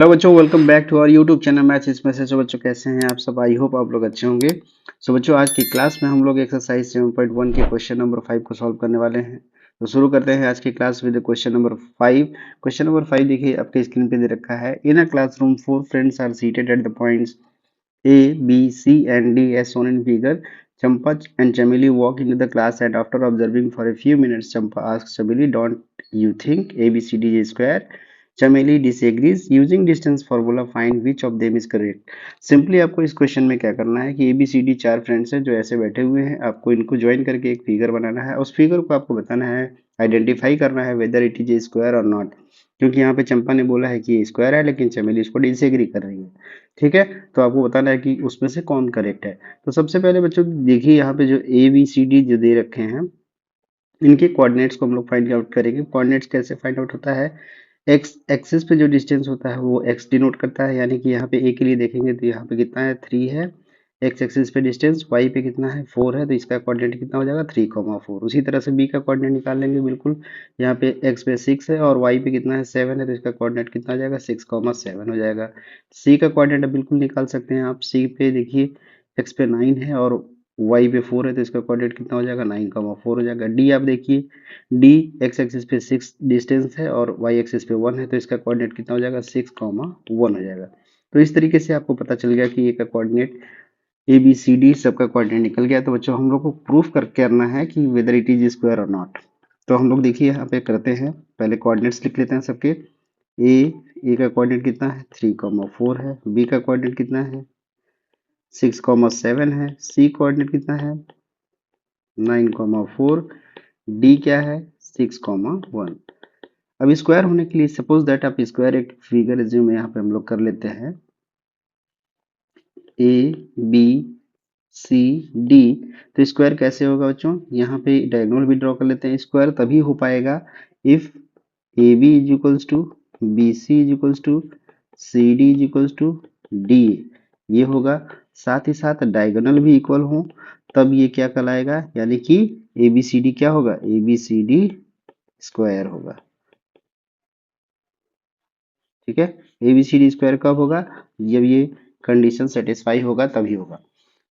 Hello बच्चों, welcome back to our YouTube channel maths इसमें से। बच्चों कैसे हैं आप सब? आई होप आप लोग अच्छे होंगे। बच्चों आज की क्लास में हम लोग एक्सरसाइज 7.1 के क्वेश्चन नंबर 5 को सॉल्व करने वाले हैं। तो शुरू करते हैं आज की class with question number 5। Question number 5 देखिए आपके स्क्रीन पे दे रखा है। In a classroom 4 friends are seated at the points A, B, C and D as shown in figure. Champa and Chameli walk into the class and after observing for a few minutes, Champa asks Chameli, "Don't you think ABCD is square?" Chameli disagrees. Using distance formula, find which of them is correct. Simply आपको इस question में क्या करना है कि ABCD चार friends हैं जो ऐसे बैठे हुए हैं। आपको इनको ज्वाइन करके एक फिगर बनाना है। उस फिगर को आपको बताना है, आइडेंटिफाई करना है whether it is a square और नॉट। क्योंकि यहाँ पे चंपा ने बोला है कि ये स्क्वायर है, लेकिन चमेली इसको डिसएग्री कर रही है। ठीक है, तो आपको बताना है कि उसमें से कौन करेक्ट है। तो सबसे पहले बच्चों देखिए यहाँ पे जो ए बी सी डी जो दे रखे हैं, इनके कोऑर्डिनेट्स को हम लोग फाइंड आउट करेंगे। कोऑर्डिनेट्स कैसे फाइंड आउट होता है? एक्स एक्सिस पे जो डिस्टेंस होता है वो एक्स डिनोट करता है, यानी कि यहाँ पे ए के लिए देखेंगे तो यहाँ पे कितना है 3 है एक्स एक्सिस पे डिस्टेंस। वाई पे कितना है 4 है, तो इसका कोऑर्डिनेट कितना हो जाएगा 3,4। उसी तरह से बी का कोऑर्डिनेट निकाल लेंगे। बिल्कुल यहाँ पे एक्स पे 6 है और वाई पे कितना है 7 है, तो इसका कोऑर्डिनेट कितना हो जाएगा 6,7 हो जाएगा। सी का कोऑर्डिनेट बिल्कुल निकाल सकते हैं आप। सी पे देखिए एक्स पे 9 है और वाई पे 4 है, तो इसका कोऑर्डिनेट कितना हो जाएगा 9,4 हो जाएगा। डी आप देखिए, डी एक्स एक्सिस पे 6 डिस्टेंस है और वाई एक्सिस पे 1 है, तो इसका कोऑर्डिनेट कितना हो जाएगा 6,1 हो जाएगा। तो इस तरीके से आपको पता चल गया कि ए का coordinate A B C D सबका कोऑर्डिनेट निकल गया। तो बच्चों हम लोग को प्रूफ करके करना है कि वेदर इट इज स्क्वायर और नॉट। तो हम लोग देखिए यहाँ पे करते हैं, पहले कोऑर्डिनेट्स लिख लेते हैं सबके। ए का कोऑर्डिनेट कितना है 3,4 है। बी का कोऑर्डिनेट कितना है 6,7 है। सी कोऑर्डिनेट कितना है 9,4। डी क्या है 6,1। अब स्क्वायर होने के लिए सपोज दैट आप स्क्वायर एक फिगर रिज्यूम यहाँ पे हम लोग कर लेते हैं। ए बी सी डी, तो स्क्वायर कैसे होगा बच्चों? यहाँ पे डायगोनल भी ड्रॉ कर लेते हैं। स्क्वायर तभी हो पाएगा if A B is equals to B C is equals to C D is equals to D, ये होगा। साथ ही साथ डायगोनल भी इक्वल हो, तब ये क्या कहलाएगा, यानी कि ए बी सी डी क्या होगा, A B C D square होगा। ठीक है, एबीसीडी स्क्वायर कब होगा? जब ये कंडीशन सेटिस्फाई होगा तभी होगा।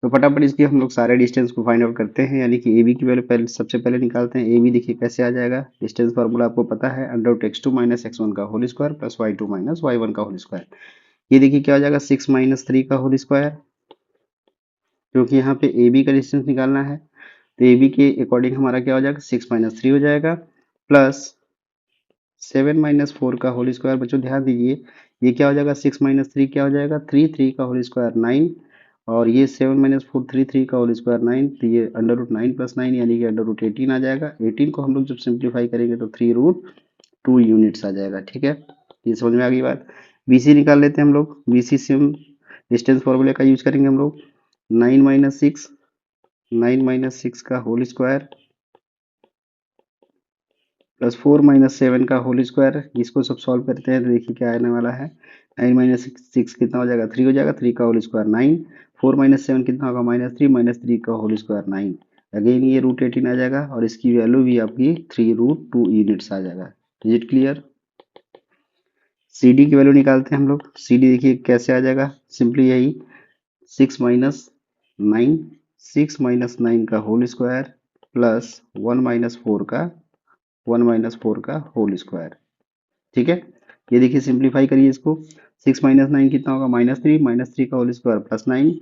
तो फटाफट इसके हम लोग सारे डिस्टेंस को फाइंड आउट करते हैं, यानी कि ए बी की वैल्यू पहले सबसे पहले निकालते हैं। ए बी देखिए कैसे आ जाएगा, डिस्टेंस फार्मूला आपको पता है, under root x2 minus x1 का whole square plus y2 minus y1 का होल स्क्वायर। ये देखिए क्या हो जाएगा 6 माइनस 3 का होल स्क्वायर, क्योंकि यहाँ पे ए बी का डिस्टेंस निकालना है। तो ए बी के अकॉर्डिंग हमारा क्या हो जाएगा 6 माइनस 3 हो जाएगा, प्लस 7 - 4 का होल स्क्वायर। बच्चों ध्यान दीजिए, ये क्या हो जाएगा 6 - 3 क्या हो जाएगा 3, 3 का होल स्क्वायर 9, और ये 7 - 4 3, 3 का होल स्क्वायर 9, तो ये अंडर रूट 9 प्लस 9 यानी कि अंडर रूट 18 आ जाएगा। 18 को हम लोग जब सिंप्लीफाई करेंगे तो 3√2 यूनिट्स आ जाएगा। ठीक है, ये समझ में आ गई बात। बीसी निकाल लेते हैं हम लोग। बीसी से हम डिस्टेंस फॉर्मूले का यूज करेंगे हम लोग। 9 - 6 का होल स्क्वायर प्लस 4 - 7 का होल स्क्वायर। इसको सब सॉल्व करते हैं तो देखिए क्या आने वाला है। 9 - 6 कितना हो जाएगा 3 हो जाएगा, 3 का होल स्क्वायर 9। 4 - 7 कितना होगा -3 का होल स्क्वायर 9। अगेन ये √18 आ जाएगा और इसकी वैल्यू भी आपकी 3√2 यूनिट्स आ जाएगा। Is it clear? C D की वैल्यू निकालते हैं हम लोग। सी डी देखिए कैसे आ जाएगा, सिंपली यही 6 - 9, 6 - 9 का होल स्क्वायर प्लस 1 - 4 का होल स्क्वायर। ठीक है, ये देखिए सिंप्लीफाई करिए इसको। 6 - 9 कितना होगा -3 का होल स्क्वायर प्लस 9।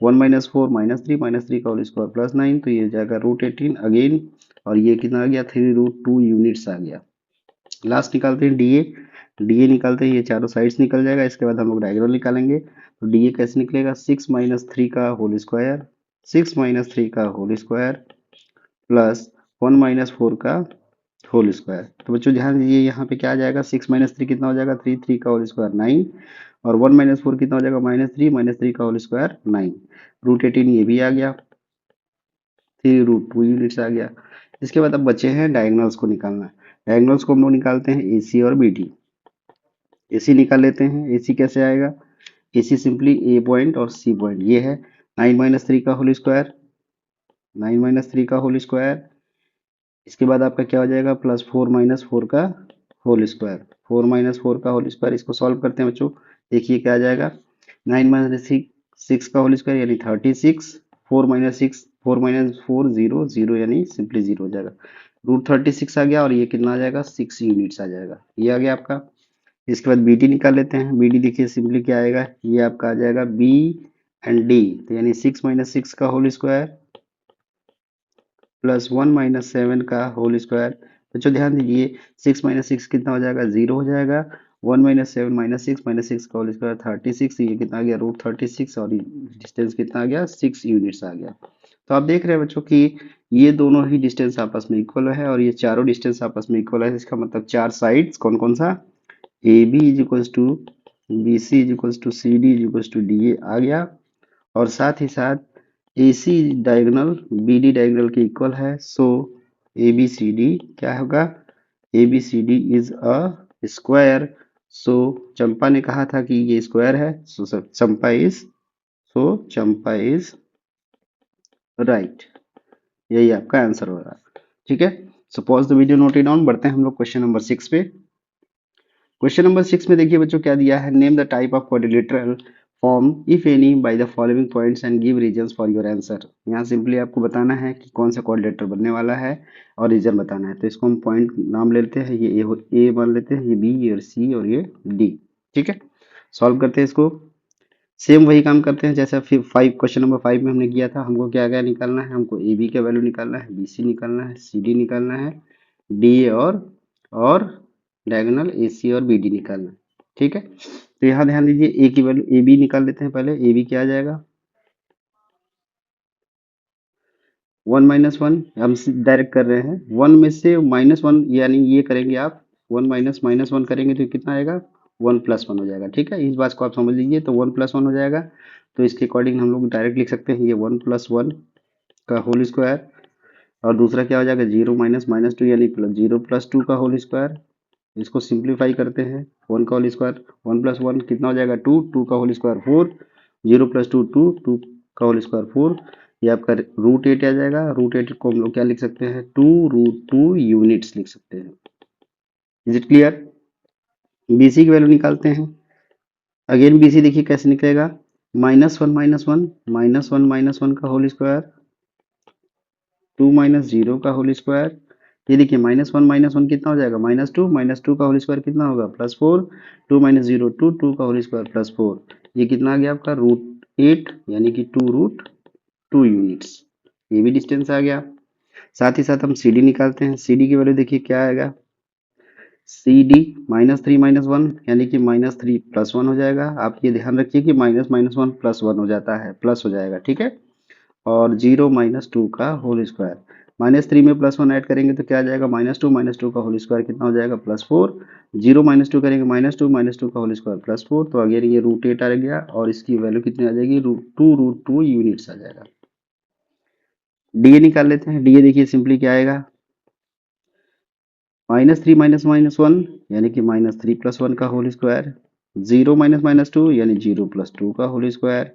1 - 4 -3 का होल स्क्वायर प्लस 9, तो ये हो जाएगा √18 अगेन, और ये कितना आ गया 3√2 यूनिट्स आ गया। लास्ट निकालते हैं डीए। डीए निकालते हैं, ये चारों साइड्स निकल जाएगा। इसके बाद हम लोग डायगोनल निकालेंगे। तो डीए कैसे निकलेगा 6 - 3 का होल स्क्वायर, 6 - 3 का होल स्क्वायर प्लस 1 - 4 का होल स्क्वायर। तो बच्चों ध्यान दीजिए यहाँ पे क्या आ जाएगा 6 - 3 कितना हो जाएगा 3, 3 का होल स्क्वायर 9, और 1 - 4 कितना हो जाएगा -3 का होल स्क्वायर 9। √18 ये भी आ गया, 3√2 यूनिट्स आ गया। इसके बाद अब बचे हैं डायगोनल्स को निकालना। डायगोनल्स को हम लोग निकालते हैं एसी और बीडी। एसी निकाल लेते हैं। एसी कैसे आएगा, एसी सिंपली ए पॉइंट और सी पॉइंट ये है। 9 - 3 का होल स्क्वायर, 9 - 3 का होल स्क्वायर, इसके बाद आपका क्या हो जाएगा प्लस 4 - 4 का होल स्क्वायर। 4 - 4 का होल स्क्वायर, इसको सॉल्व करते हैं बच्चों। देखिए क्या आ जाएगा, 9 माइनस सिक्स का होल स्क्वायर यानी 36, 4 minus six, 4 minus 4 zero, zero यानी सिंपली जीरो हो जाएगा। √36 आ गया और ये कितना आ जाएगा, 6 यूनिट्स आ जाएगा। ये आ गया आपका। इसके बाद बी डी निकाल लेते हैं। बी डी देखिए सिंपली क्या आएगा, ये आपका आ जाएगा बी एंड डी, तो यानी 6 माइनस सिक्स का होल स्क्वायर प्लस 1 माइनस 7 का होल स्क्वायर। बच्चों ध्यान दीजिए, 6 माइनस सिक्स कितना हो जाएगा, जीरो हो जाएगा। 1 माइनस सिक्स का होल स्क्वायर 36, ये कितना आ गया, √36, और डिस्टेंस कितना आ गया, 6 यूनिट्स आ गया। तो आप देख रहे हैं बच्चों कि ये दोनों ही डिस्टेंस आपस में इक्वल है और ये चारों डिस्टेंस आपस में इक्वल है। इसका मतलब चार साइड्स कौन कौन सा, A B is equals to B C is equals to C D is equals to D A आ गया। और साथ ही साथ A C diagonal B D diagonal के इक्वल है। So A B C D क्या होगा, A B C D is a square. So Champa ने कहा था कि ये स्क्वायर है, सो चंपा इज राइट। यही आपका आंसर होगा। ठीक है, so pause the video, note it down. बढ़ते हैं हम लोग क्वेश्चन नंबर 6 पे। क्वेश्चन नंबर 6 में देखिए बच्चों क्या दिया है, name the type of quadrilateral form if any by the following points and give reasons for your answer. यहाँ सिंपली आपको बताना है कि कौन सा क्वाड्रिलेटर बनने वाला है और रीजन बताना है। तो इसको हम पॉइंट नाम ले लेते हैं, ये ए मान लेते हैं, ये बी, ये सी और ये डी। ठीक है, सॉल्व करते हैं इसको। सेम वही काम करते हैं जैसा फिर क्वेश्चन नंबर 5 में हमने किया था। हमको क्या क्या निकालना है, हमको ए बी का वैल्यू निकालना है, बी सी निकालना है, सी डी निकालना है, डी ए और डायगोनल ए सी और बी डी निकालना है। ठीक है, तो यहाँ ध्यान दीजिए, ए की वैल्यू ए बी निकाल लेते हैं पहले। ए बी क्या आ जाएगा, 1 माइनस वन, हम डायरेक्ट कर रहे हैं। 1 में से -1 यानी ये करेंगे आप, 1 माइनस माइनस वन करेंगे तो कितना आएगा, 1 प्लस वन हो जाएगा। ठीक है, इस बात को आप समझ लीजिए। तो 1 प्लस वन हो जाएगा, तो इसके अकॉर्डिंग हम लोग डायरेक्ट लिख सकते हैं ये 1 प्लस वन का होल स्क्वायर। और दूसरा क्या हो जाएगा, 0 माइनस माइनस टू यानी प्लस 0 प्लस टू का होल स्क्वायर। इसको सिंप्लीफाई करते हैं, 1 का होल स्क्वायर, 1 प्लस वन कितना हो जाएगा, 2, 2 का होल स्क्वायर 4, 0 प्लस टू 2, 2 का होल स्क्वायर 4। ये आपका √8 आ जाएगा। √8 को हम लोग क्या लिख सकते हैं, 2√2 यूनिट्स लिख सकते हैं। Is it clear. बीसी की वैल्यू निकालते हैं। अगेन बीसी देखिए कैसे निकलेगा, -1 माइनस वन का होल स्क्वायर, 2 माइनस जीरो का होल स्क्वायर। ये देखिए -1 कितना हो जाएगा, -2 का होल स्क्वायर कितना होगा, +4, 2 माइनस जीरो 2, 2 का होल स्क्वायर +4। ये कितना आ गया आपका, √8 यानी कि 2√2 यूनिट्स। ये भी डिस्टेंस आ गया। साथ ही साथ हम सी डी निकालते हैं। सी डी की वैल्यू देखिए क्या आएगा, सी डी -3 -1 यानी कि -3 + 1 हो जाएगा। आप ये ध्यान रखिए कि minus minus one plus one हो जाता है, प्लस हो जाएगा। ठीक है, और 0 -2 का होल स्क्वायर, -3 में +1 ऐड करेंगे तो क्या आ जाएगा, -2 का होल स्क्वायर कितना हो जाएगा, +4। 0 -2 करेंगे, -2 का होल स्क्वायर +4। तो अगेन ये √8 आ गया और इसकी वैल्यू कितनी आ जाएगी, 2√2 यूनिट्स आ जाएगा। डी ए निकाल लेते हैं। डी ए देखिए सिंपली क्या आएगा, -3 -1 यानी कि -3 + 1 का होल स्क्वायर, 0 -2 यानी 0 + 2 का होल स्क्वायर।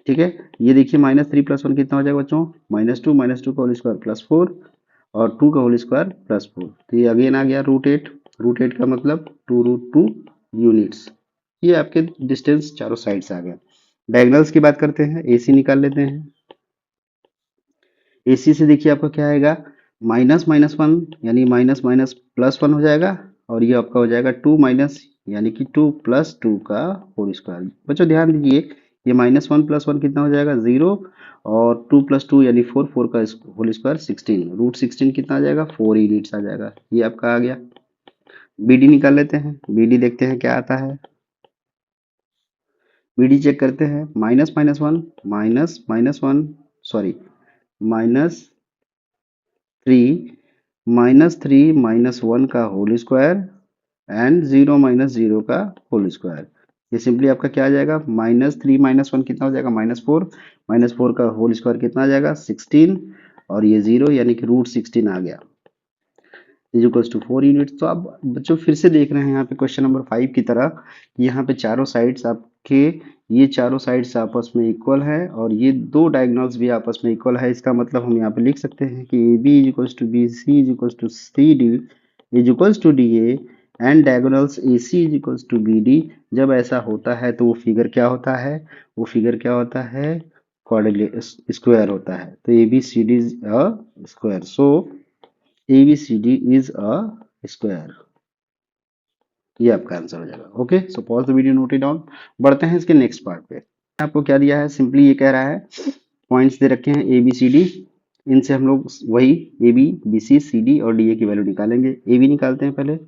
ठीक है, ये देखिए -3 + 1 कितना हो जाएगा बच्चों, -2 का होल स्क्वायर +4 और 2 का होल स्क्वायर +4। तो ये अगेन आ गया √8। √8 का मतलब 2√2 यूनिट्स। ये आपके डिस्टेंस चारों साइड से आ गया। डायगोनल्स की बात करते हैं, एसी निकाल लेते हैं। एसी से देखिए आपका क्या आएगा, -1 यानी +1 हो जाएगा और ये आपका हो जाएगा 2 माइनस यानी कि 2 + 2 का होल स्क्वायर। बच्चों ध्यान दीजिए, ये -1 + 1 कितना हो जाएगा, 0 और 2 + 2 यानी 4, 4 का होल स्क्वायर 16, √16 कितना आ जाएगा, 4 यूनिट्स आ जाएगा। ये आपका आ गया। बीडी निकाल लेते हैं। बीडी देखते हैं क्या आता है। बीडी चेक करते हैं, -3 -1 का होल स्क्वायर एंड 0 -0 का होल स्क्वायर। ये सिंपली आपका क्या आ जाएगा, -3 -1 कितना हो जाएगा, -4, -4 का होल स्क्वायर कितना आ जाएगा, 16 और ये 0 यानी कि √16 आ गया, इज इक्वल्स टू 4 यूनिट्स। तो आप बच्चों फिर से देख रहे हैं यहाँ पे क्वेश्चन नंबर 5 की तरह, यहाँ पे चारों साइड्स आपके, ये चारों साइड्स आपस में इक्वल है और ये दो डायगोनल्स भी आपस में इक्वल है। इसका मतलब हम यहाँ पे लिख सकते हैं कि A B is equals to B C is equals to C D is equals to D A and diagonals AC is equals to BD। जब ऐसा होता है तो वो फिगर क्या होता है, वो फिगर क्या होता है, क्वाड्रिलेट स्क्वायर होता है। तो ABCD is a square, so ABCD is a square, ये आपका आंसर हो जाएगा। Okay, so pause the video, note it down. बढ़ते हैं इसके नेक्स्ट पार्ट पे। आपको क्या दिया है, सिंपली ये कह रहा है पॉइंट्स दे रखे हैं ABCD, इनसे हम लोग वही AB BC CD और DA की वैल्यू निकालेंगे। AB निकालते हैं पहले,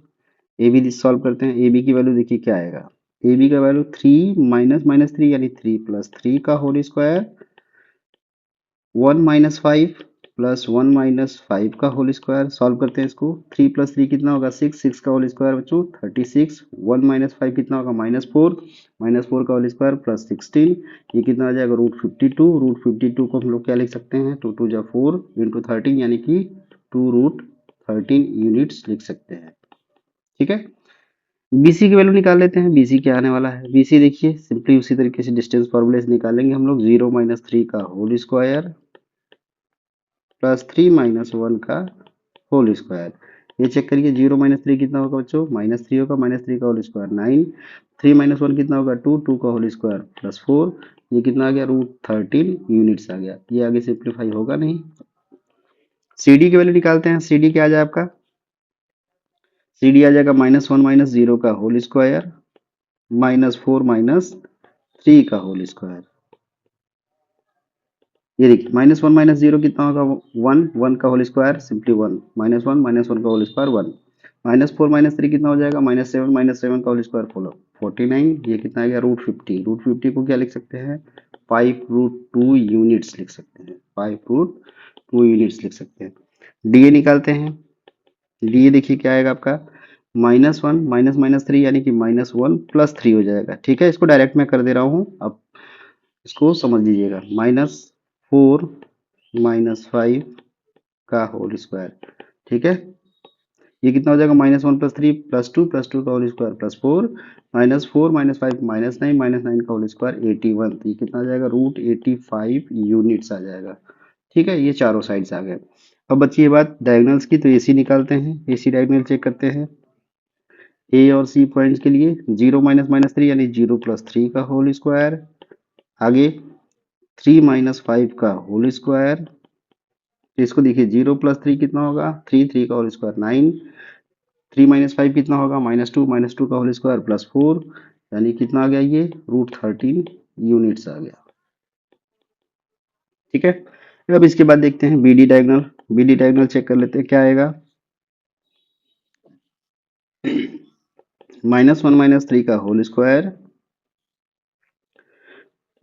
AB सॉल्व करते हैं। AB की वैल्यू देखिए क्या आएगा, AB का वैल्यू 3 माइनस माइनस 3 यानी 3 प्लस 3 का whole square, 1 minus 5 plus 1 minus 5 का होल स्क्वायर। सॉल्व करते हैं इसको, 3 प्लस 3 कितना होगा 6, 6 का होल स्क्वायर बच्चों 36, 1 माइनस 5 कितना होगा -4, -4 का होल स्क्वायर प्लस 16, ये कितना आ जाएगा √52। √52 को हम लोग क्या लिख सकते हैं, 2 2 जा 4 इंटू 13 यानी कि 2√13 यूनिट्स लिख सकते हैं। ठीक है, BC की वैल्यू निकाल लेते हैं। BC क्या आने वाला है, BC देखिए सिंपली उसी तरीके से डिस्टेंस फॉर्मूले से निकालेंगे हम लोग, 0 माइनस 3 का होल स्क्वायर प्लस 3 माइनस 1 का होल स्क्वायर। ये चेक करिए, 0 माइनस 3 कितना होगा बच्चों, -3 होगा, -3 का होल स्क्वायर 9, 3 माइनस 1 कितना होगा 2, 2 का होल स्क्वायर प्लस 4, ये कितना आ गया √13 यूनिट्स आ गया। ये आगे सिंप्लीफाई होगा नहीं। CD की वैल्यू निकालते हैं। CD क्या आ जाए आपका, CD आ जाएगा -1 माइनस 0 का होल स्क्वायर -4 माइनस 3 का होल स्क्वायर। ये देखिए -1 माइनस 0 कितना होगा 1, 1 का होल स्क्वायर सिंपली 1, -1 माइनस 1 का होल स्क्वायर 1, -4 माइनस 3 कितना हो जाएगा -7 माइनस 7 का होल स्क्वायर 49, ये कितना आ गया √50। √50 को क्या लिख सकते हैं, 5√2 यूनिट्स लिख सकते हैं, 5√2 यूनिट्स लिख सकते हैं। DA निकालते हैं। DA देखिए क्या आएगा आपका, -1 माइनस माइनस 3 यानी कि -1 प्लस 3 हो जाएगा। ठीक है, इसको डायरेक्ट मैं कर दे रहा हूँ, अब इसको समझ लीजिएगा, -4 -5 का होल स्क्वायर। ठीक है, ये कितना हो जाएगा -1 प्लस 3 प्लस 2 का होल स्क्वायर प्लस 4, -4 -5 -9 -9 का होल स्क्वायर 81, तो ये कितना आ जाएगा √85 यूनिट्स आ जाएगा। ठीक है, ये चारों साइड्स आ गए। अब बची ये बात डायगोनल्स की, तो AC निकालते हैं। AC डायगोनल चेक करते हैं। A और C पॉइंट्स के लिए 0 माइनस माइनस 3 यानी 0 प्लस 3 का होल स्क्वायर, आगे 3 माइनस 5 का होल स्क्वायर। तो इसको देखिए 0 प्लस 3 कितना होगा 3, 3 का होल स्क्वायर 9, 3 माइनस 5 कितना होगा -2 का होल स्क्वायर प्लस 4, यानी कितना आ गया ये √13 यूनिट्स आ गया। ठीक है, अब इसके बाद देखते हैं BD diagonal. BD diagonal check कर लेते हैं क्या आएगा, -1 माइनस 3 का होल स्क्वायर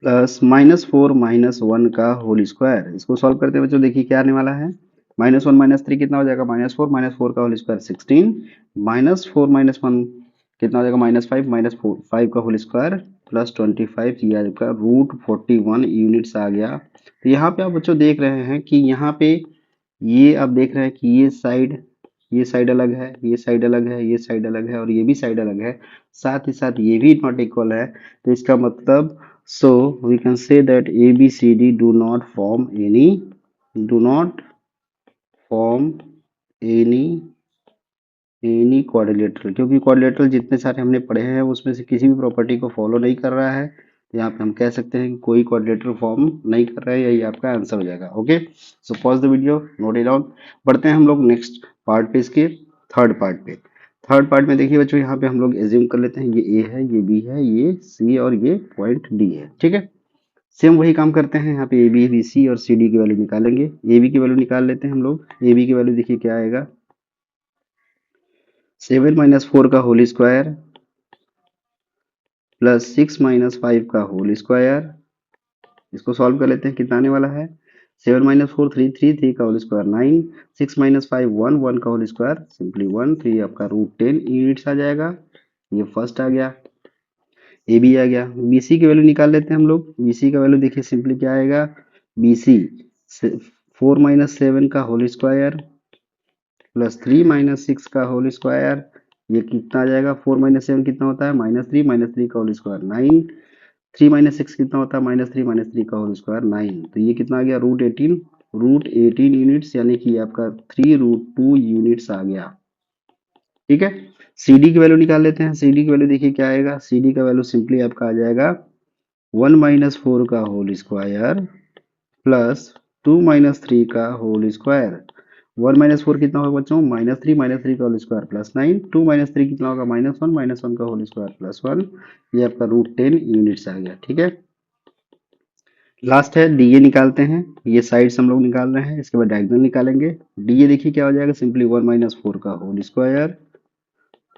प्लस -4 -1 का होल स्क्वायर। इसको सॉल्व करते हैं बच्चों, देखिए क्या आने वाला है, -1 -3 कितना हो जाएगा -4 का होल स्क्वायर 16, -4 -1 कितना हो जाएगा -5 -5 का होल स्क्वायर प्लस 25, ये आपका √41 यूनिट्स आ गया। तो यहाँ पे आप बच्चों देख रहे हैं कि यहाँ पे ये आप देख रहे हैं कि ये साइड अलग है, ये साइड अलग है, ये साइड अलग है और ये भी साइड अलग है, साथ ही साथ ये भी नॉट इक्वल है। तो इसका मतलब, so we can say that ABCD do not form any quadrilateral, क्योंकि क्वाड्रिलेटरल जितने सारे हमने पढ़े हैं उसमें से किसी भी प्रॉपर्टी को फॉलो नहीं कर रहा है। तो यहाँ पे हम कह सकते हैं कि कोई क्वाड्रिलेटरल फॉर्म नहीं कर रहा है, यही आपका आंसर हो जाएगा। Okay, so pause the video, note it down. बढ़ते हैं हम लोग नेक्स्ट पार्ट पे, इसके थर्ड पार्ट पे। थर्ड पार्ट में देखिए बच्चों, यहाँ पे हम लोग एज्यूम कर लेते हैं ये A है, ये B है, ये C और ये पॉइंट D है। ठीक है, सेम वही काम करते हैं, यहाँ पे AB BC और CD की वैल्यू निकालेंगे। AB की वैल्यू निकाल लेते हैं हम लोग। AB की वैल्यू देखिए क्या आएगा, 7 माइनस 4 का होल स्क्वायर प्लस 6 माइनस 5 का होल स्क्वायर। इसको सॉल्व कर लेते हैं, कितना आने वाला है, 7 माइनस 4 3, 3 3 का होल स्क्वायर 9, 6 माइनस 5 1, 1 का होल स्क्वायर सिंपली 1, तो ये आपका √10 यूनिट्स आ जाएगा। ये फर्स्ट आ गया, AB आ गया। BC की वैल्यू निकाल लेते हैं हम लोग। BC का वैल्यू देखिए सिंपली क्या आएगा, BC 4 माइनस 7 का होल स्क्वायर प्लस 3 माइनस 6 का होल स्क्वायर, ये कितना आ जाएगा, 4 माइनस 7 कितना होता है -3 का होल स्क्वायर 9, 3 माइनस 6 कितना होता है -3 का होल स्क्वायर 9, तो ये कितना आ गया √18 यूनिट्स, यानी कि आपका 3√2 यूनिट्स आ गया। ठीक है, सी डी की वैल्यू निकाल लेते हैं। सी डी की वैल्यू देखिए क्या आएगा, सी डी का वैल्यू सिंपली आपका आ जाएगा 1 - 4 का होल स्क्वायर प्लस 2 - 3 का होल स्क्वायर। 1 - 4 कितना होगा बच्चों, -3, -3 का होल स्क्वायर +9, 2 - 3 कितना होगा, -1, -1 का होल स्क्वायर +1। ये आपका √10 यूनिट्स आ गया। ठीक है, लास्ट है डीए निकालते हैं। ये साइड्स हम लोग निकाल रहे हैं, इसके बाद डायगोनल निकालेंगे। डीए देखिए क्या हो जाएगा, सिंपली 1 - 4 का होल स्क्वायर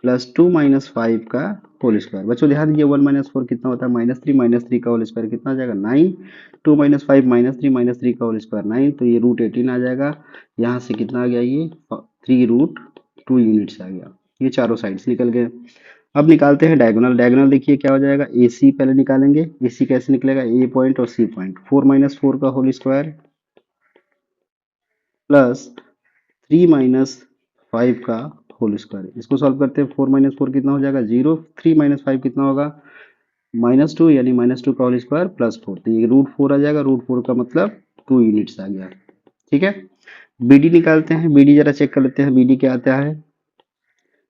प्लस 2 - 5 का होल स्क्वायर। बच्चों ध्यान दीजिए 1 - 4 कितना होता है, -3 का होल स्क्वायर कितना आ जाएगा 9, 2 - 5 -3 का होल स्क्वायर 9, तो ये √18 आ जाएगा। यहाँ से कितना आ गया, ये 3√2 यूनिट्स आ गया। ये चारों साइड्स निकल गए। अब निकालते हैं डायगोनल। डायगोनल देखिए क्या हो जाएगा, ए सी पहले निकालेंगे। ए सी कैसे निकलेगा, ए पॉइंट और सी पॉइंट, 4 - 4 का होल स्क्वायर प्लस 3 - 5 का होल स्क्वायर। इसको सॉल्व करते हैं, 4 - 4 कितना हो जाएगा 0, 3 - 5 कितना होगा -2, यानी -2 का होल स्क्वायर +4, तो ये √4 आ जाएगा। √4 का मतलब 2 यूनिट्स आ गया। ठीक है, बीडी निकालते हैं। बीडी जरा चेक कर लेते हैं, बीडी क्या आता है।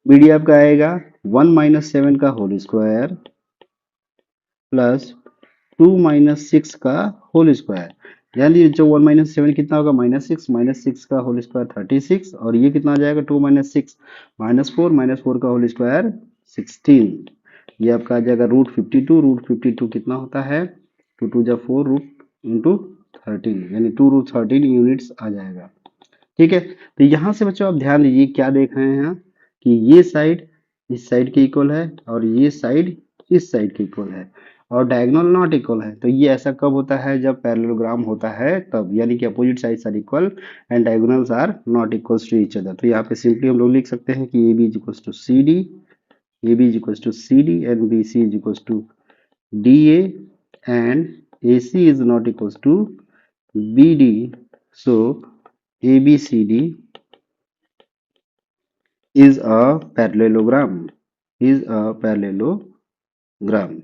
बीडी आपका आएगा 1 - 7 का होल स्क्वायर प्लस 2 - 6 का होल स्क्वायर। यानी जो 1 - 7 कितना होगा -6, -6 का होल स्क्वायर 36, और ये कितना आ जाएगा 2 - 6 -4, -4 का होल स्क्वायर 16। ये आपका आ जाएगा √52। √52 कितना होता है, 2 2 जा 4 रूट इंटू 13, यानी 2√13 यूनिट्स आ जाएगा। ठीक है, तो यहाँ से बच्चों आप ध्यान दीजिए क्या देख रहे हैं यहाँ, कि ये साइड इस साइड के इक्वल है और ये साइड इस साइड के इक्वल है, और डायगोनल नॉट इक्वल है। तो ये ऐसा कब होता है, जब पैरेललोग्राम होता है तब, यानी कि opposite sides are equal and diagonals are not equals to each other. तो यहाँ पे सिंपली हम लोग लिख सकते हैं कि A B is equals to C D, A B is equals to C D and B C is equals to D A and A C is not equals to B D. So A B C D is a parallelogram, is a parallelogram।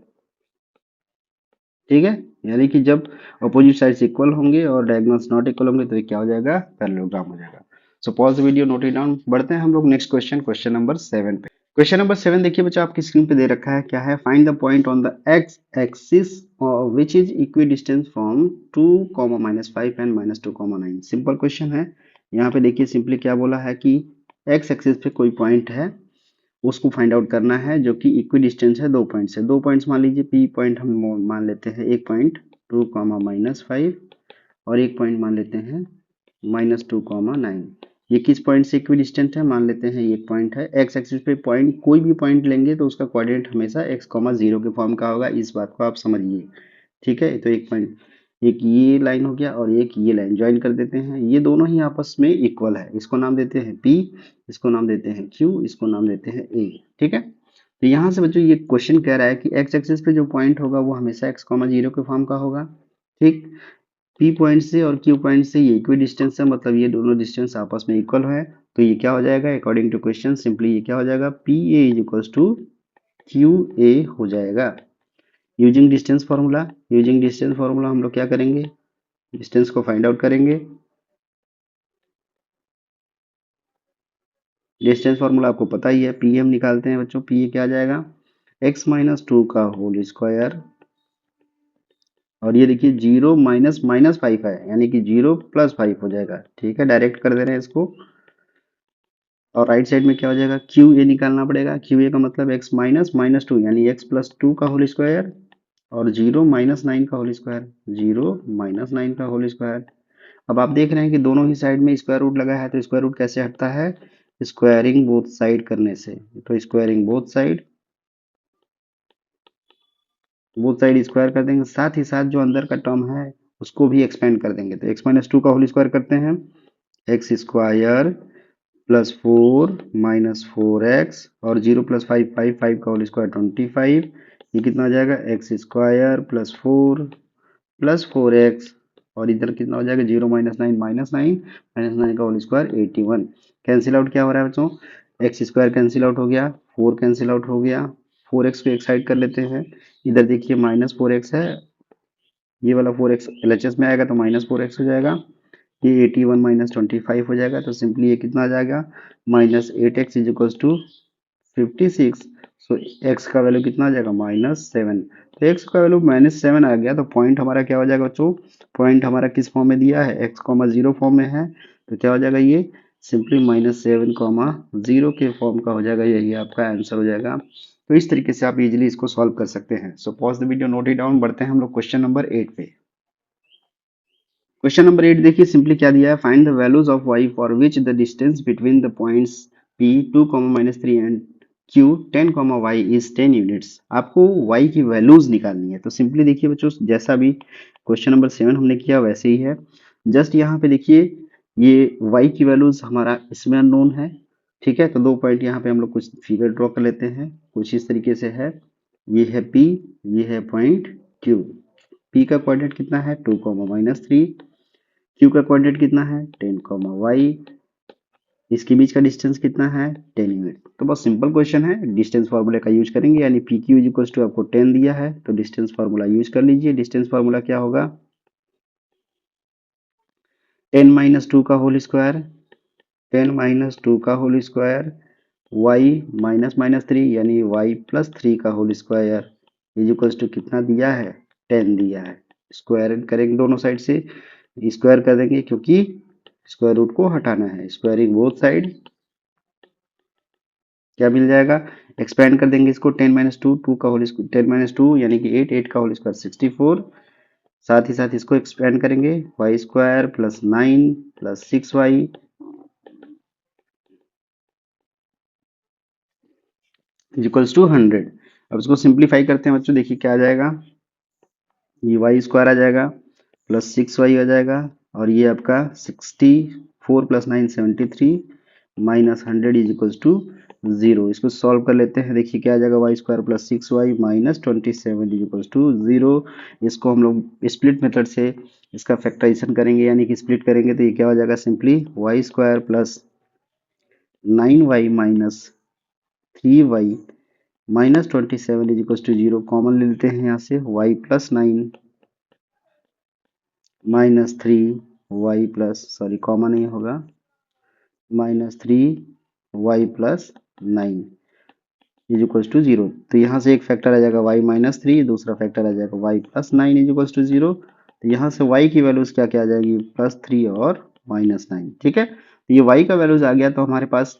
ठीक है, यानी कि जब opposite sides equal होंगे और diagonals not equal होंगे तो ये क्या हो जाएगा, पैरेललोग्राम हो जाएगा। So pause the video, note it down. बढ़ते हैं हम लोग नेक्स्ट क्वेश्चन, क्वेश्चन नंबर 7 पे। क्वेश्चन नंबर 7 देखिए बच्चों, आपकी स्क्रीन पे दे रखा है, क्या है, find the point on the x axis which is equi distance from 2, -5 and -2, 9। Simple question है। यहाँ पे देखिए सिंपली क्या बोला है कि एक्स एक्सिस पे कोई पॉइंट है, उसको फाइंड आउट करना है जो कि इक्वी डिस्टेंस है 2 पॉइंट से। 2 पॉइंट्स मान लीजिए, पी पॉइंट हम मान लेते हैं, एक पॉइंट 2, -5 और एक पॉइंट मान लेते हैं -2, 9। ये किस पॉइंट से इक्वी डिस्टेंट है, मान लेते हैं ये पॉइंट है। एक्स एक्सिस पे पॉइंट, कोई भी पॉइंट लेंगे तो उसका कोऑर्डिनेट हमेशा x, 0 के फॉर्म का होगा, इस बात को आप समझिए। ठीक है, तो एक पॉइंट, एक ये लाइन हो गया और एक ये लाइन ज्वाइन कर देते हैं, ये दोनों ही आपस में इक्वल है, इसको नाम देते हैं P, इसको नाम देते हैं Q, इसको नाम देते हैं A। ठीक है, तो यहाँ से बच्चों ये क्वेश्चन कह रहा है कि एक्स एक्सिस पे जो पॉइंट होगा वो हमेशा x, 0 के फॉर्म का होगा। ठीक, P पॉइंट से और Q पॉइंट से ये इक्वी डिस्टेंस है, मतलब ये दोनों डिस्टेंस आपस में इक्वल है। तो ये क्या हो जाएगा, अकॉर्डिंग टू क्वेश्चन सिंपली ये क्या हो जाएगा, PA is equals to QA हो जाएगा। Using distance formula, using distance formula हम लोग क्या करेंगे, डिस्टेंस को फाइंड आउट करेंगे। डिस्टेंस फार्मूला आपको पता ही है, पीएम निकालते हैं बच्चों। पी क्या आ जाएगा, x-2 का होल स्क्वायर, और ये देखिए 0 -5 है, यानी कि 0 + 5 हो जाएगा। ठीक है, डायरेक्ट कर दे रहे हैं इसको, और राइट साइड में क्या हो जाएगा, क्यू ए निकालना पड़ेगा। क्यू ए का मतलब x -2 यानी x + 2 का होल स्क्वायर, और 0 -9 का होल स्क्वायर, 0 -9 का होल स्क्वायर। अब आप देख रहे हैं कि दोनों ही साइड में स्क्वायर रूट लगा है, तो स्क्वायर रूट कैसे हटता है, स्क्वायरिंग बोथ साइड करने से। तो स्क्वायरिंग बोथ साइड स्क्वायर कर देंगे, साथ ही साथ जो अंदर का टर्म है उसको भी एक्सपेंड कर देंगे। तो x - 2 का होल स्क्वायर करते हैं, x स्क्वायर प्लस 4 -4x, और 0 + 5 5 का होल स्क्वायर 25। ये कितना आ जाएगा, x square plus 4 plus 4x, और इधर कितना हो जाएगा 0 - 9 -9 का होल स्क्वायर 81। कैंसिल आउट क्या हो रहा है बच्चों, एक्स स्क्वायर कैंसिल आउट हो गया, 4 कैंसिल आउट हो गया, 4x को एक साइड कर लेते हैं। इधर देखिए -4x है, ये वाला 4x LHS में आएगा तो -4x हो जाएगा, ये 81 - 25 हो जाएगा। तो सिंपली ये कितना आ जाएगा, -8x is equals to 56, so x का वैल्यू कितना आ जाएगा -7। तो x का वैल्यू -7 आ गया, तो पॉइंट हमारा क्या हो जाएगा बच्चों, पॉइंट हमारा किस फॉर्म में दिया है, x, 0 फॉर्म में है, तो क्या हो जाएगा ये सिंपली -7, 0 के फॉर्म का हो जाएगा, यही आपका आंसर हो जाएगा। तो इस तरीके से आप इजीली इसको सॉल्व कर सकते हैं। So pause the video, note it down, बढ़ते हैं हम लोग क्वेश्चन नंबर 8 पे। क्वेश्चन नंबर 8 देखिए, सिंपली क्या दिया है, find the values of y for which the distance between the points p 2, -3 and q 10, y is 10 units. आपको y की वैल्यूज निकालनी है। तो सिंपली देखिए बच्चों, जैसा भी क्वेश्चन नंबर 7 हमने किया वैसे ही है। जस्ट यहाँ पे देखिए, ये y की वैल्यूज हमारा इसमें अननोन है, ठीक है। तो दो पॉइंट यहाँ पे हम लोग कुछ फिगर ड्रॉ कर लेते हैं, कुछ इस तरीके से है। ये है p, ये है पॉइंट q। p का कोऑर्डिनेट कितना है 2, -3। क्यू का कोऑर्डिनेट कितना है 10, वाई। इसके बीच का डिस्टेंस कितना है 10 यूनिट। तो बहुत सिंपल क्वेश्चन है, डिस्टेंस फार्मूले का यूज करेंगे, यानी पी क्यू इक्वल टू आपको 10 दिया है तो डिस्टेंस फार्मूला यूज कर लीजिए। डिस्टेंस फार्मूला क्या होगा 10 - 2 का होल स्क्वायर, 10 - 2 का होल स्क्वायर, वाई -3 यानी वाई +3 का whole square is equal to कितना दिया है 10 दिया है। स्क्वायर करेंगे दोनों साइड से, स्क्वायर कर देंगे क्योंकि स्क्वायर रूट को हटाना है। स्क्वायरिंग बोथ साइड क्या मिल जाएगा, एक्सपेंड कर देंगे इसको, 10 - 2 का होल स्क्वायर, 10 - 2 यानी कि 8, 8 का होल स्क्वायर 64। साथ ही साथ इसको एक्सपेंड करेंगे, y² + 9 + 6y इक्वल्स टू 100। अब इसको सिंप्लीफाई करते हैं बच्चों, देखिए क्या आ जाएगा, ये y² आ जाएगा +6y आ जाएगा, और ये आपका 64 + 9 73 -100 इज इक्वल्स टू 0। इसको सॉल्व कर लेते हैं, देखिए क्या आ जाएगा, y² + 6y -27 is equals to 0। इसको हम लोग स्प्लिट मेथड से इसका फैक्टराइजेशन करेंगे, यानी कि स्प्लिट करेंगे, तो ये क्या हो जाएगा simply y² + 9y -3y -27 is equals to 0। Common ले लेते हैं यहाँ से, y + 9 -3y plus, sorry common नहीं होगा, -3y + 9 इज इक्वल्स टू 0। तो यहाँ से एक फैक्टर आ जाएगा y -3, दूसरा फैक्टर आ जाएगा y + 9 इज इक्वल्स टू 0। तो यहाँ से y की वैल्यूज क्या क्या आ जाएगी, +3 और -9, ठीक है। तो ये y का वैल्यूज आ गया, तो हमारे पास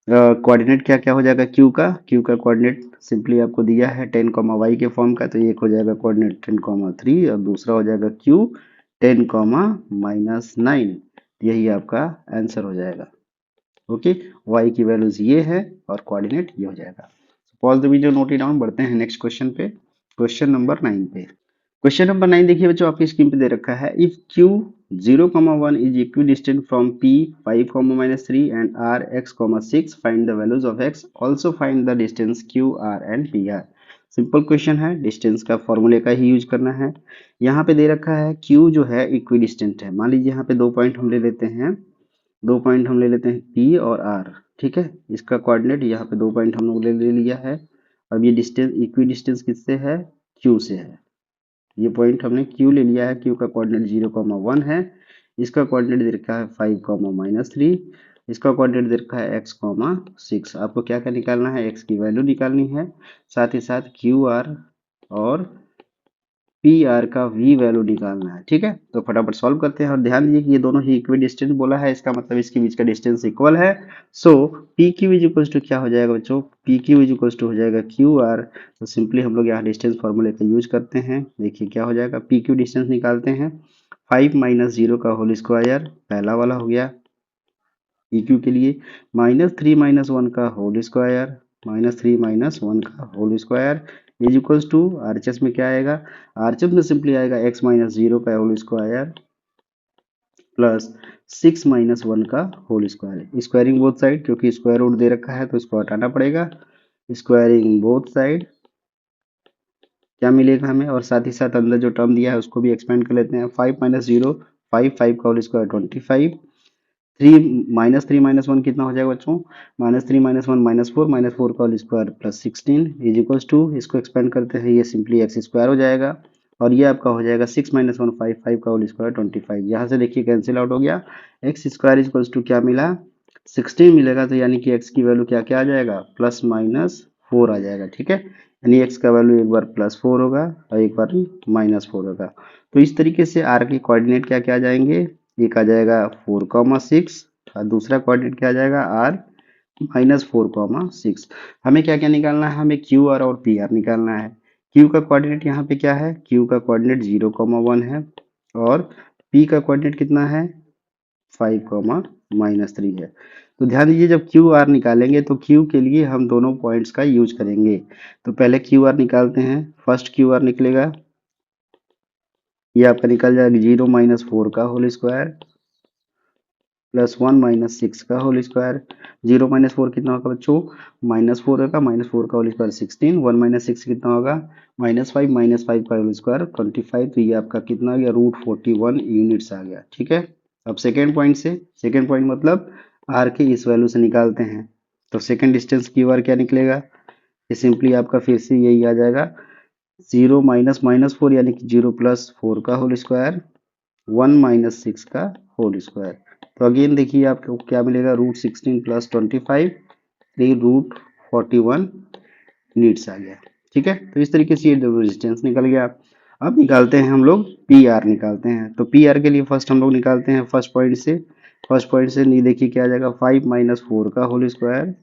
कोऑर्डिनेट क्या क्या हो जाएगा, q का कोऑर्डिनेट सिंपली आपको दिया है 10, y के फॉर्म का, तो एक हो जाएगा कोऑर्डिनेट 10, 3 और दूसरा हो जाएगा q 10, -9। यही आपका आंसर हो जाएगा। ओके, y की वैल्यूज ये है और कोऑर्डिनेट ये हो जाएगा। Pause the video, note it down, बढ़ते हैं नेक्स्ट क्वेश्चन पे, क्वेश्चन नंबर 9 पे। क्वेश्चन नंबर 9 देखिए बच्चों, आपकी स्क्रीन पे दे रखा है, if q 0, 1 is equidistant from p 5, -3 and r x, 6 find the values of x, also find the distance q r and p r। Simple question है, डिस्टेंस का फॉर्मूले का ही यूज करना है। यहाँ पे दे रखा है q जो है इक्विडिस्टेंट है, मान लीजिए यहाँ पे दो पॉइंट हम ले लेते हैं, दो पॉइंट हम ले लेते हैं P और R, ठीक है। इसका कोऑर्डिनेट यहाँ पे दो पॉइंट हम लोग ले लिया है। अब ये डिस्टेंस, इक्वी डिस्टेंस किससे है, Q से है। ये पॉइंट हमने Q ले लिया है, Q का कोऑर्डिनेट 0, 1 है। इसका कोऑर्डिनेट दे रखा है 5, -3। इसका कोऑर्डिनेट दे रखा है x, 6। आपको क्या क्या निकालना है, x की वैल्यू निकालनी है, साथ ही साथ QR और पी आर का वी वैल्यू निकालना है, ठीक है। तो फटाफट सॉल्व करते हैं, और ध्यान दीजिए कि ये दोनों ही इक्वी डिस्टेंस बोला है, इसका मतलब इसके बीच का डिस्टेंस इक्वल है। So P Q is equal to क्या हो जाएगा बच्चों, P Q is equal to हो जाएगा क्यू आर। तो सिंपली हम लोग यहाँ डिस्टेंस फॉर्मूले का यूज करते हैं, देखिए क्या हो जाएगा, पी क्यू डिस्टेंस निकालते हैं, 5 - 0 का होल स्क्वायर पहला वाला हो गया पी क्यू के लिए, -3 - 1 का होल स्क्वायर, -3 - 1 का whole square is equals to, RHS में क्या आएगा, आरएचएस में सिंपली आएगा x - 0 का होल स्क्वायर प्लस 6 - 1 का whole square. Squaring both side, क्योंकि स्क्वायर रूट दे रखा है तो इसको हटाना पड़ेगा। स्क्वायरिंग बोथ साइड क्या मिलेगा हमें, और साथ ही साथ अंदर जो टर्म दिया है उसको भी एक्सपेंड कर लेते हैं, 5 - 0 5, 5 का होल स्क्वायर 25, 3 - 1 कितना हो जाएगा बच्चों, -3 - 1 -4, -4 का whole square plus 16 is equals to, इसको एक्सपेंड करते हैं, ये सिंपली एक्स स्क्वायर हो जाएगा, और ये आपका हो जाएगा 6 - 1 5, 5 का होल स्क्वायर 25। यहाँ से देखिए कैंसिल आउट हो गया, X square is equals to क्या मिला 16 मिलेगा तो यानी कि x की वैल्यू क्या क्या आ जाएगा, प्लस माइनस 4 आ जाएगा। ठीक है, यानी x का वैल्यू एक बार प्लस 4 होगा और एक बार माइनस 4 होगा। तो इस तरीके से r के कोऑर्डिनेट क्या क्या आ जाएंगे, एक आ जाएगा 4,6 और दूसरा कोऑर्डिनेट क्या आ जाएगा r -4,6। हमें क्या क्या निकालना है, हमें क्यू आर और पी आर निकालना है। क्यू का कोऑर्डिनेट यहाँ पे क्या है, क्यू का कोऑर्डिनेट 0,1 है और पी का कोऑर्डिनेट कितना है 5,-3 है। तो ध्यान दीजिए जब क्यू आर निकालेंगे तो क्यू के लिए हम दोनों पॉइंट्स का यूज करेंगे। तो पहले क्यू आर निकालते हैं। फर्स्ट क्यू आर निकलेगा, ये आपका निकल जाएगा 0-4 का होल स्क्वायर प्लस 1-6 का होल स्क्वायर। 0-4 कितना होगा बच्चों, -4 होगा, -4 का होल स्क्वायर 16, 1-6 कितना होगा -5 का होल स्क्वायर 25। तो ये आपका कितना आ गया, √41 यूनिट्स आ गया। ठीक है, अब सेकेंड पॉइंट से, सेकेंड पॉइंट मतलब आर के इस वैल्यू से निकालते हैं। तो सेकेंड डिस्टेंस क्यू आर क्या निकलेगा, ये सिंपली आपका फिर से यही आ जाएगा 0 -4 यानी कि 0+4 का होल स्क्वायर 1-6 का होल स्क्वायर। तो अगेन देखिए आपको क्या मिलेगा, √16 + 25 √41 यूनिट्स आ गया। ठीक है, तो इस तरीके से ये रेजिस्टेंस निकल गया। अब निकालते हैं हम लोग पी आर निकालते हैं। तो पी आर के लिए फर्स्ट हम लोग निकालते हैं फर्स्ट पॉइंट से। फर्स्ट पॉइंट से नहीं, देखिए क्या आ जाएगा 5-4 का होल स्क्वायर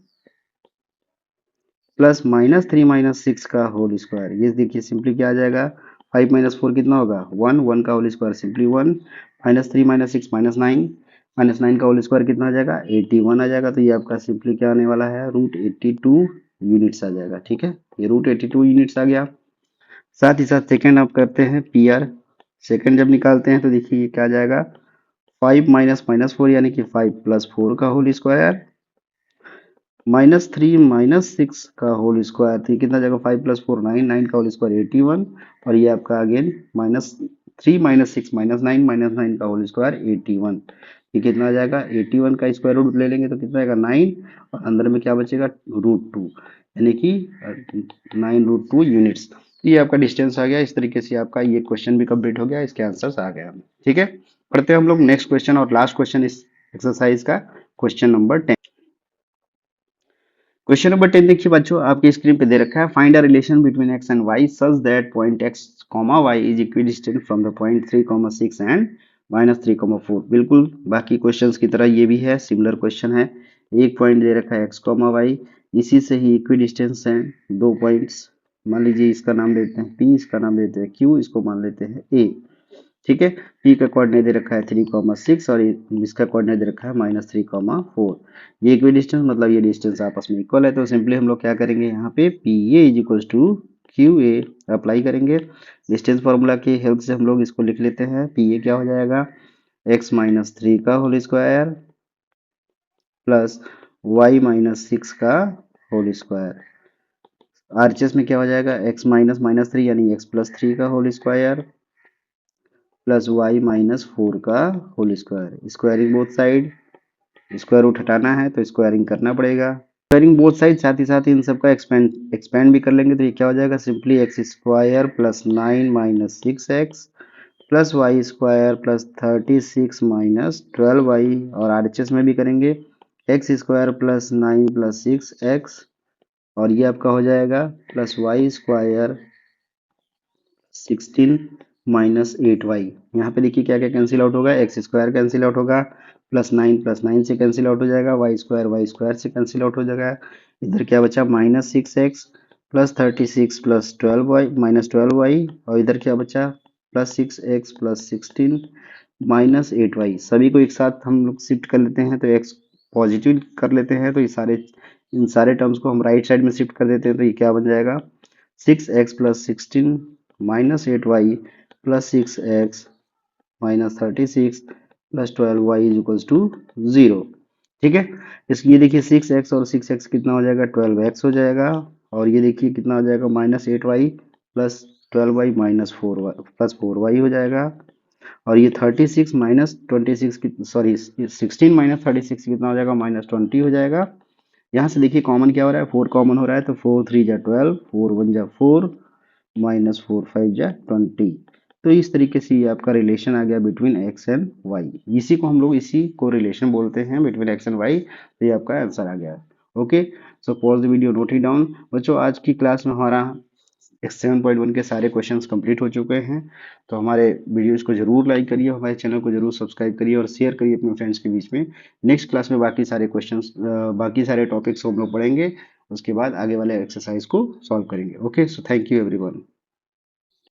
प्लस -3-6 का होल स्क्वायर। ये देखिए सिंपली क्या आ जाएगा, 5-4 कितना होगा 1, 1 का होल स्क्वायर सिंपली 1, -3-6 -9, -9 का होल स्क्वायर कितना आ जाएगा 81 आ जाएगा। तो ये आपका सिंपली क्या आने वाला है, √82 यूनिट्स आ जाएगा। ठीक है, ये √82 यूनिट्स आ गया। साथ ही साथ सेकेंड आप करते हैं पी आर। सेकेंड जब निकालते हैं तो देखिए ये क्या आ जाएगा, 5 -4 यानी कि 5+4 का होल स्क्वायर -3-6 का होल स्क्वायर। तो ये कितना जाएगा 5+4 9, 9 का होल स्क्वायर 81 और ये आपका अगेन -3-6 -9 -9 का होल स्क्वायर 81। ये कितना आ जाएगा 81 का स्क्वायर रूट ले लेंगे तो कितना आएगा 9 और अंदर में क्या बचेगा √2 यानी कि 9 √2 यूनिट्स। ये आपका डिस्टेंस आ गया। इस तरीके से आपका ये क्वेश्चन भी कंप्लीट हो गया, इसके आंसर्स आ गए। ठीक है, पढ़ते हैं हम लोग नेक्स्ट क्वेश्चन और लास्ट क्वेश्चन इस एक्सरसाइज का, क्वेश्चन नंबर 10। क्वेश्चन नंबर 10 देखिए बच्चों, आपकी स्क्रीन पे दे रखा है, find a relation between x and y such that point x, y is equidistant from the point 3,6 and -3,4। बिल्कुल बाकी क्वेश्चंस की तरह ये भी है, सिमिलर क्वेश्चन है। एक पॉइंट दे रखा है x, y, इसी से ही इक्विडिस्टेंस है दो पॉइंट्स। मान लीजिए इसका नाम देते हैं p, इसका नाम देते हैं q, इसको मान लेते हैं a। ठीक है, p का कोऑर्डिनेट दे रखा है 3,6 और इसका कोऑर्डिनेट दे रखा है -3,4। ये इक्वी डिस्टेंस मतलब ये डिस्टेंस आपस में इक्वल है। तो सिंपली हम लोग क्या करेंगे, यहाँ पे P A is equal to Q A apply करेंगे। डिस्टेंस फार्मूला की हेल्प से हम लोग इसको लिख लेते हैं। पी ए क्या हो जाएगा, x-3 का होल स्क्वायर प्लस y-6 का होल स्क्वायर। आरएचएस में क्या हो जाएगा, x-3 यानी x+3 का होल स्क्वायर प्लस y-4 का whole square. Squaring both side, square root हटाना है तो स्क्वायरिंग करना पड़ेगा। स्क्वायरिंग बोथ साइड, साथ ही साथ इन सबका एक्सपेंड भी कर लेंगे तो ये क्या हो जाएगा, simply x² plus 9-6x plus y² plus 36-12y और आरएचएस में भी करेंगे x² प्लस 9 प्लस 6x और ये आपका हो जाएगा प्लस y² 16-8y। यहाँ पे देखिए क्या क्या कैंसिल आउट होगा, x² कैंसिल आउट होगा, +9 से कैंसिल आउट हो जाएगा, y² से कैंसिल आउट हो जाएगा। इधर क्या बचा, -6x प्लस 36 प्लस 12y और इधर क्या बचा +6x प्लस 16-8y। सभी को एक साथ हम लोग शिफ्ट कर लेते हैं तो x पॉजिटिव कर लेते हैं तो ये इन सारे टर्म्स को हम राइट साइड में शिफ्ट कर देते हैं तो ये क्या बन जाएगा 6x plus 16-8y plus 6x minus 36 plus 12y is equals to 0। ठीक है, ये देखिए 6x और 6x कितना हो जाएगा 12x हो जाएगा और ये देखिए कितना हो जाएगा -8y plus 12y minus 4y plus 4y हो जाएगा और ये 36 माइनस 26 सॉरी 16-36 कितना हो जाएगा -20 हो जाएगा। यहाँ से देखिए कॉमन क्या हो रहा है, 4 कॉमन हो रहा है तो 4 3 जा 12, 4 1 जा 4 -4 5 जा 20। तो इस तरीके से ये आपका रिलेशन आ गया बिटवीन एक्स एंड वाई। इसी को हम लोग इसी को रिलेशन बोलते हैं बिटवीन एक्स एंड वाई। तो ये आपका आंसर आ गया। Okay, so pause the video, note it down. बच्चों आज की क्लास में हमारा 7.1 के सारे क्वेश्चंस कंप्लीट हो चुके हैं। तो हमारे वीडियोस को जरूर लाइक करिए, हमारे चैनल को जरूर सब्सक्राइब करिए और शेयर करिए अपने फ्रेंड्स के बीच में। नेक्स्ट क्लास में बाकी सारे क्वेश्चंस, बाकी सारे टॉपिक्स हम लोग पढ़ेंगे। उसके बाद आगे वाले एक्सरसाइज को सॉल्व करेंगे। Okay, so thank you everyone.